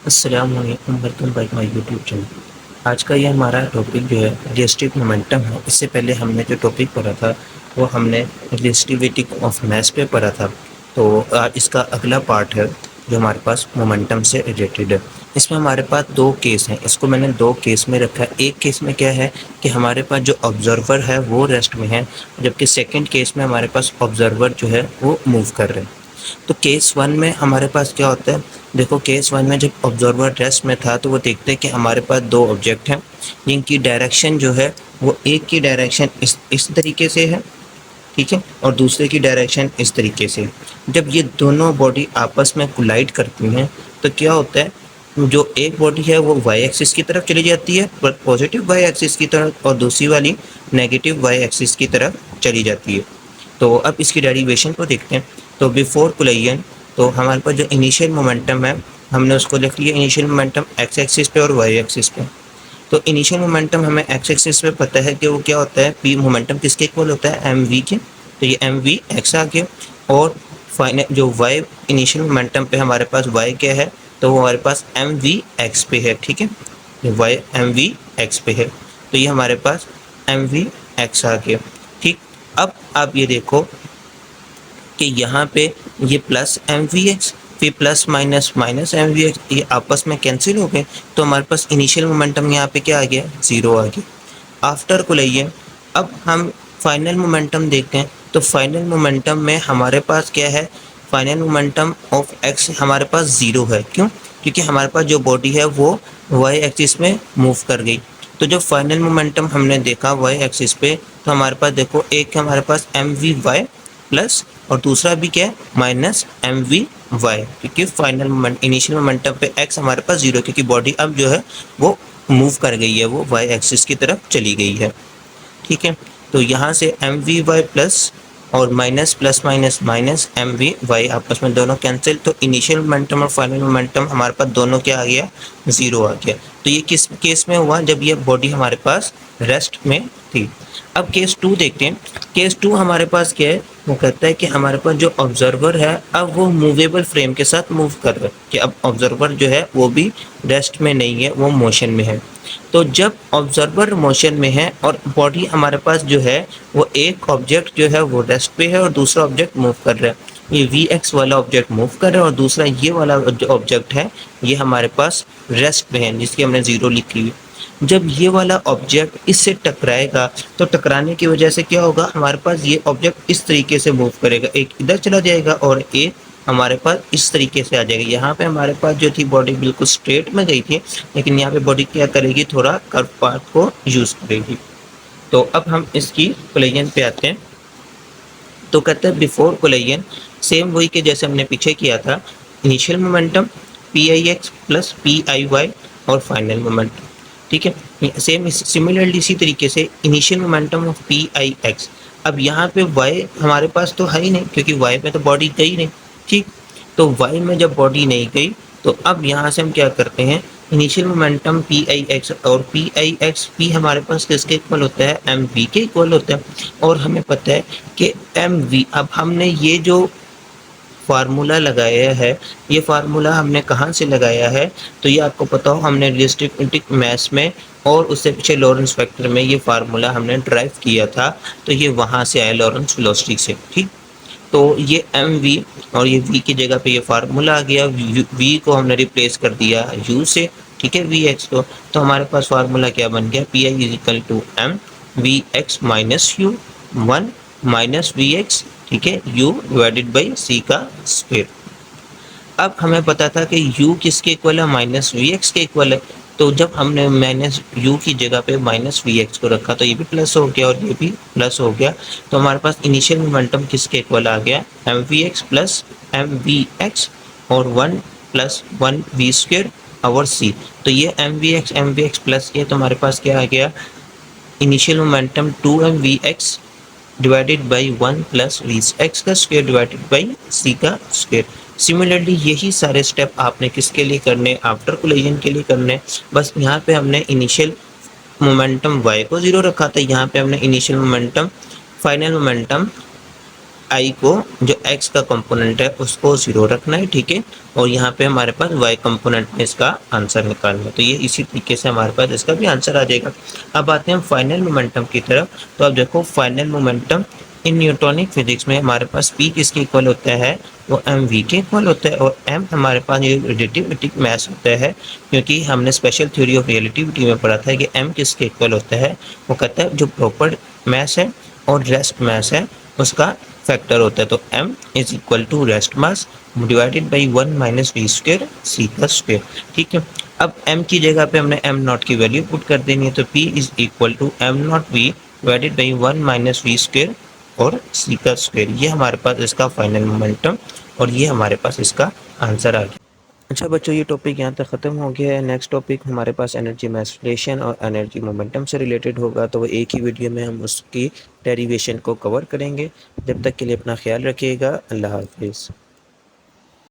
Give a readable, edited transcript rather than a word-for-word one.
अस्सलाम वालेकुम, welcome back my YouTube channel. आज का ये हमारा टॉपिक जो है रिलेटिव मोमेंटम है। इससे पहले हमने जो टॉपिक पढ़ा था वो हमने रिलेटिविटी ऑफ मास पे पढ़ा था। तो इसका अगला पार्ट है जो हमारे पास मोमेंटम से रिलेटेड है। इसमें हमारे पास दो केस हैं। इसको मैंने दो केस में रखा है। एक केस में क्या है कि हमारे पास जो ऑब्जर्वर है वो रेस्ट में है, जबकि सेकेंड केस में हमारे पास ऑब्जर्वर जो है वो मूव कर रहे हैं। तो केस वन में हमारे पास क्या होता है, देखो केस वन में जब ऑब्जर्वर रेस्ट में था तो वो देखते हैं कि हमारे पास दो ऑब्जेक्ट हैं जिनकी डायरेक्शन जो है वो एक की डायरेक्शन इस तरीके से है, ठीक है, और दूसरे की डायरेक्शन इस तरीके से। जब ये दोनों बॉडी आपस में कोलाइड करती हैं तो क्या होता है, जो एक बॉडी है वो वाई एक्सिस की तरफ चली जाती है पर पॉजिटिव वाई एक्सिस की तरफ, और दूसरी वाली नेगेटिव वाई एक्सिस की तरफ चली जाती है। तो अब इसकी डेरिवेशन को देखते हैं। तो बिफोर कोलिजन तो हमारे पास जो इनिशियल मोमेंटम है हमने उसको लिख लिया इनिशियल मोमेंटम एक्स एक्सिस पे और वाई एक्सिस पे। तो इनिशियल मोमेंटम हमें एक्स एक्सिस पे पता है कि वो क्या होता है, पी मोमेंटम किसके इक्वल होता है, एम वी के। तो ये एम वी एक्स आ गया। और फाइनल जो वाई इनिशियल मोमेंटम पे हमारे पास वाई क्या है, तो वो हमारे पास एम वी एक्स पे है, ठीक है, वाई एम वी एक्स पे है। तो ये हमारे पास एम वी एक्स आ गया, ठीक। अब आप ये देखो कि यहाँ पे ये प्लस एम वी एक्स फिर plus minus minus M V X ये आपस में कैंसिल हो गए। तो हमारे पास इनिशियल मोमेंटम यहाँ पे क्या आ गया, ज़ीरो आ गया। आफ्टर को लाइए, अब हम फाइनल मोमेंटम देखते हैं। तो फाइनल मोमेंटम में हमारे पास क्या है, फाइनल मोमेंटम ऑफ एक्स हमारे पास ज़ीरो है। क्यों? क्योंकि हमारे पास जो बॉडी है वो वाई एक्सिस में मूव कर गई। तो जब फाइनल मोमेंटम हमने देखा वाई एक्सिस पे तो हमारे पास देखो एक हमारे पास एम वी वाई प्लस और दूसरा भी क्या है माइनस एम वी वाई, क्योंकि फाइनल मोमेंट इनिशियल मोमेंटम पे एक्स हमारे पास जीरो, क्योंकि बॉडी अब जो है वो मूव कर गई है, वो वाई एक्सिस की तरफ चली गई है, ठीक है। तो यहाँ से एम वी वाई प्लस और minus plus minus minus M V Y आपस में दोनों कैंसिल। तो इनिशियल मोमेंटम और फाइनल मोमेंटम हमारे पास दोनों क्या आ गया, ज़ीरो आ गया। तो ये किस केस में हुआ, जब ये बॉडी हमारे पास रेस्ट में थी। अब केस टू देखते हैं। केस टू हमारे पास क्या है, वो कहता है कि हमारे पास जो ऑब्जर्वर है अब वो मूवेबल फ्रेम के साथ मूव कर रहा है, कि अब ऑब्जर्वर जो है वो भी रेस्ट में नहीं है, वो मोशन में है। तो जब ऑब्जर्वर मोशन में है और बॉडी हमारे पास जो है वो एक ऑब्जेक्ट जो है वो रेस्ट पे है और दूसरा ऑब्जेक्ट मूव कर रहा है। ये वी एक्स वाला ऑब्जेक्ट मूव कर रहा है और दूसरा ये वाला जो ऑब्जेक्ट है ये हमारे पास रेस्ट में है, जिसकी हमने ज़ीरो लिखी हुई। जब ये वाला ऑब्जेक्ट इससे टकराएगा तो टकराने की वजह से क्या होगा, हमारे पास ये ऑब्जेक्ट इस तरीके से मूव करेगा, एक इधर चला जाएगा और एक हमारे पास इस तरीके से आ जाएगा। यहाँ पे हमारे पास जो थी बॉडी बिल्कुल स्ट्रेट में गई थी, लेकिन यहाँ पे बॉडी क्या करेगी, थोड़ा कर्व पाथ को यूज़ करेगी। तो अब हम इसकी कोलिजन पे आते हैं। तो कहते हैं बिफोर कोलिजन सेम वही के जैसे हमने पीछे किया था, initial momentum P I X plus P I Y और फाइनल मोमेंटम, ठीक है। सेम सिमिलरली इसी तरीके से initial momentum of P I X. अब यहाँ पे वाई हमारे पास तो है ही नहीं, क्योंकि वाई में तो बॉडी गई नहीं, ठीक। तो वाई में जब बॉडी नहीं गई तो अब यहाँ से हम क्या करते हैं, initial momentum P I x और पी आई एक्स पी हमारे पास किसके इक्वल होता है, एम वी के इक्वल होता है। और हमें पता है कि एम वी, अब हमने ये जो फार्मूला लगाया है ये फार्मूला हमने कहाँ से लगाया है, तो ये आपको पता हो हमने रिलेटिविस्टिक मैथ्स में और उससे पीछे लॉरेंस वेक्टर में ये फार्मूला हमने ड्राइव किया था। तो ये वहाँ से आया लॉरेंस वेलोसिटी से, ठीक। तो ये एम वी और ये वी की जगह पे ये फार्मूला आ गया, वी को हमने रिप्लेस कर दिया यू से, ठीक है, वी एक्स को। तो हमारे पास फार्मूला क्या बन गया, P I is equal to M V X minus U one minus V X, ठीक है, u डिवाइडेड बाई सी का स्क्वायर। अब हमें पता था कि u किसके इक्वल है, माइनस वी एक्स के इक्वल है। तो जब हमने माइनस u की जगह पे माइनस वी एक्स को रखा तो ये भी प्लस हो गया और ये भी प्लस हो गया। तो हमारे पास इनिशियल मोमेंटम किसके इक्वल आ गया, M V X plus M V X और one plus one V square और सी। तो ये एम वी एक्स प्लस ये, तो हमारे पास क्या आ गया, initial momentum two M V X divided by one plus V X का स्क्वायर डिवाइडेड बाई सी का स्क्वायर। सिमिलरली यही सारे स्टेप आपने किसके लिए करने, आफ्टर कोलिजन के लिए करने। बस यहाँ पे हमने इनिशियल मोमेंटम y को जीरो रखा था, यहाँ पे हमने इनिशियल मोमेंटम फाइनल मोमेंटम आई को जो एक्स का कंपोनेंट है उसको 0 रखना है, ठीक है। और यहाँ पे हमारे पास वाई कंपोनेंट में इसका आंसर निकालना है, तो ये इसी तरीके से हमारे पास इसका भी आंसर आ जाएगा। अब आते हैं हम फाइनल मोमेंटम की तरफ। तो अब देखो फाइनल मोमेंटम इन न्यूटोनिक फिजिक्स में हमारे पास पी किसके इक्वल होता है, वो एम वी के इक्वल होता है। और एम हमारे पास ये रिलेटिविटी मैस होता है, क्योंकि हमने स्पेशल थ्योरी ऑफ रिलेटिविटी में पढ़ा था कि एम किसके इक्वल होता है, वो कहता है जो प्रॉपर मैस है और रेस्ट मैस है उसका फैक्टर होता है। तो m is equal to rest mass divided by 1 minus V square C का स्क्वेयर, ठीक है। अब m की जगह पे हमने m नॉट की वैल्यू पुट कर देनी है, तो p is equal to m naught v divided by 1 minus V square और सी का स्क्वेयर। ये हमारे पास इसका फाइनल मोमेंटम और ये हमारे पास इसका आंसर आ गया। अच्छा बच्चों, ये टॉपिक यहाँ तक ख़त्म हो गया है। नेक्स्ट टॉपिक हमारे पास एनर्जी मास रिलेशन और एनर्जी मोमेंटम से रिलेटेड होगा, तो वो एक ही वीडियो में हम उसकी डेरिवेशन को कवर करेंगे। जब तक के लिए अपना ख्याल रखिएगा। अल्लाह हाफिज़।